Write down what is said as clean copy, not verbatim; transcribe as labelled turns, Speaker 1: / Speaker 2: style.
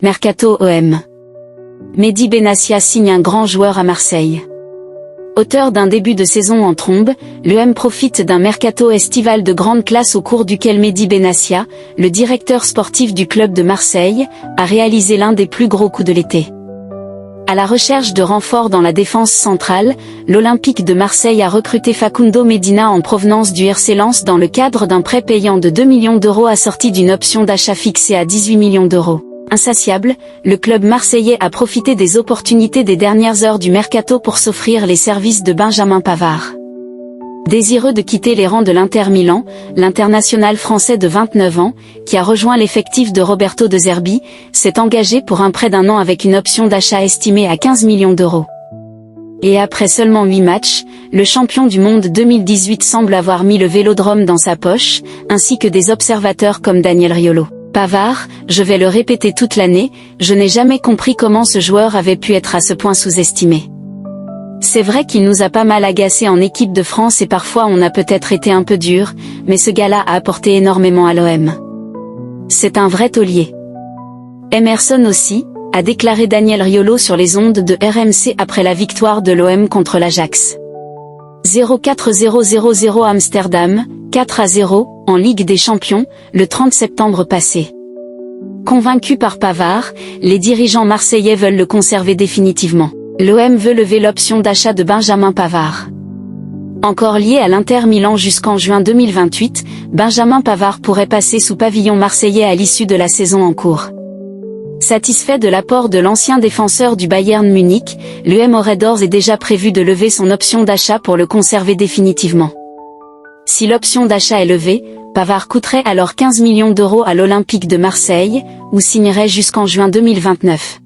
Speaker 1: Mercato OM. Mehdi Benassia signe un grand joueur à Marseille. Auteur d'un début de saison en trombe, l'OM profite d'un mercato estival de grande classe au cours duquel Mehdi Benassia, le directeur sportif du club de Marseille, a réalisé l'un des plus gros coups de l'été. À la recherche de renforts dans la défense centrale, l'Olympique de Marseille a recruté Facundo Medina en provenance du RC Lens dans le cadre d'un prêt payant de 2 millions d'euros assorti d'une option d'achat fixée à 18 millions d'euros. Insatiable, le club marseillais a profité des opportunités des dernières heures du mercato pour s'offrir les services de Benjamin Pavard. Désireux de quitter les rangs de l'Inter Milan, l'international français de 29 ans, qui a rejoint l'effectif de Roberto De Zerbi, s'est engagé pour un prêt d'1 an avec une option d'achat estimée à 15 millions d'euros. Et après seulement 8 matchs, le champion du monde 2018 semble avoir mis le vélodrome dans sa poche, ainsi que des observateurs comme Daniel Riolo. Pavard, je vais le répéter toute l'année, je n'ai jamais compris comment ce joueur avait pu être à ce point sous-estimé. C'est vrai qu'il nous a pas mal agacés en équipe de France et parfois on a peut-être été un peu dur, mais ce gars-là a apporté énormément à l'OM. C'est un vrai taulier. Emerson aussi, a déclaré Daniel Riolo sur les ondes de RMC après la victoire de l'OM contre l'Ajax. 0-4-0-0-0 Amsterdam, 4-0, en Ligue des Champions, le 30 septembre passé. Convaincus par Pavard, les dirigeants marseillais veulent le conserver définitivement. L'OM veut lever l'option d'achat de Benjamin Pavard. Encore lié à l'Inter Milan jusqu'en juin 2028, Benjamin Pavard pourrait passer sous pavillon marseillais à l'issue de la saison en cours. Satisfait de l'apport de l'ancien défenseur du Bayern Munich, l'OM aurait d'ores et déjà prévu de lever son option d'achat pour le conserver définitivement. Si l'option d'achat est levée, Pavard coûterait alors 15 millions d'euros à l'Olympique de Marseille, où signerait jusqu'en juin 2029.